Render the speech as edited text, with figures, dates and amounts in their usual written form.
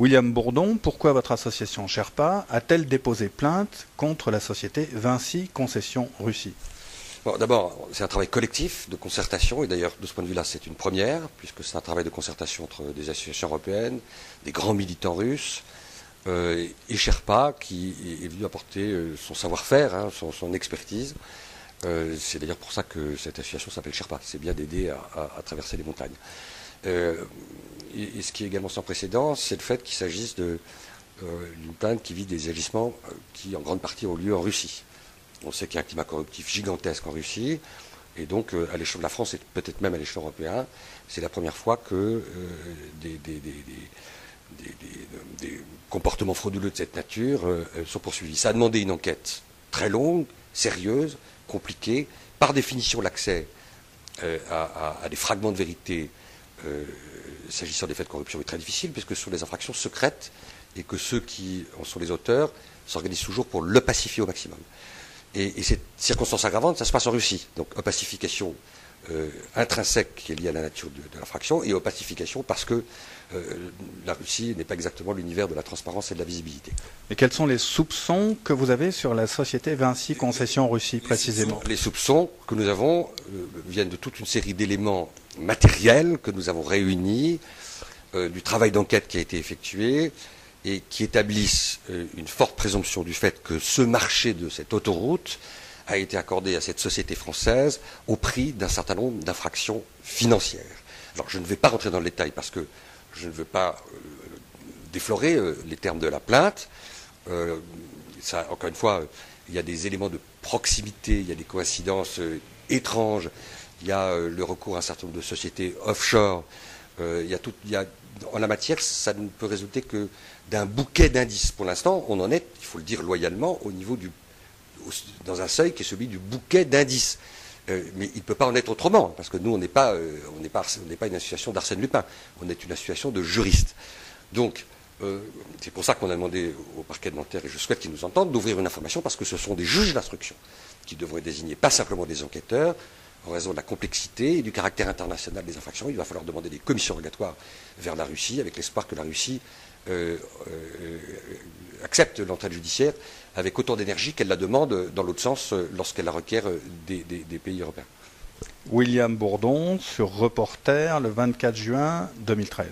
William Bourdon, pourquoi votre association Sherpa a-t-elle déposé plainte contre la société Vinci Concessions Russie? Bon, d'abord, c'est un travail collectif de concertation, et d'ailleurs, de ce point de vue-là, c'est une première, puisque c'est un travail de concertation entre des associations européennes, des grands militants russes, et Sherpa, qui est venu apporter son savoir-faire, son expertise. C'est d'ailleurs pour ça que cette association s'appelle Sherpa, c'est bien d'aider à traverser les montagnes. Et ce qui est également sans précédent, c'est le fait qu'il s'agisse d'une plainte qui vise des agissements qui, en grande partie, ont lieu en Russie. On sait qu'il y a un climat corruptif gigantesque en Russie, et donc à l'échelle de la France et peut-être même à l'échelle européenne, c'est la première fois que des comportements frauduleux de cette nature sont poursuivis. Ça a demandé une enquête très longue, sérieuse, compliquée. Par définition, l'accès à des fragments de vérité s'agissant des faits de corruption est très difficile, puisque ce sont des infractions secrètes et que ceux qui en sont les auteurs s'organisent toujours pour le pacifier au maximum. Et cette circonstance aggravante, ça se passe en Russie. Donc opacification intrinsèque qui est liée à la nature de l'infraction, et opacification parce que la Russie n'est pas exactement l'univers de la transparence et de la visibilité. Et quels sont les soupçons que vous avez sur la société Vinci Concessions Russie, précisément? Les soupçons que nous avons viennent de toute une série d'éléments matériels que nous avons réunis, du travail d'enquête qui a été effectué, et qui établissent une forte présomption du fait que ce marché de cette autoroute a été accordé à cette société française au prix d'un certain nombre d'infractions financières. Alors je ne vais pas rentrer dans le détail parce que je ne veux pas déflorer les termes de la plainte. Encore une fois, il y a des éléments de proximité, il y a des coïncidences étranges, il y a le recours à un certain nombre de sociétés offshore, en la matière, ça ne peut résulter que d'un bouquet d'indices. Pour l'instant, on en est, il faut le dire loyalement, dans un seuil qui est celui du bouquet d'indices. Mais il ne peut pas en être autrement, parce que nous, on n'est pas une association d'Arsène Lupin, on est une association de juristes. Donc, c'est pour ça qu'on a demandé au parquet de Nanterre, et je souhaite qu'ils nous entendent, d'ouvrir une information, parce que ce sont des juges d'instruction qui devraient désigner, pas simplement des enquêteurs. En raison de la complexité et du caractère international des infractions, il va falloir demander des commissions rogatoires vers la Russie, avec l'espoir que la Russie accepte l'entraide judiciaire avec autant d'énergie qu'elle la demande dans l'autre sens lorsqu'elle la requiert des pays européens. William Bourdon sur Reporter le 24 juin 2013.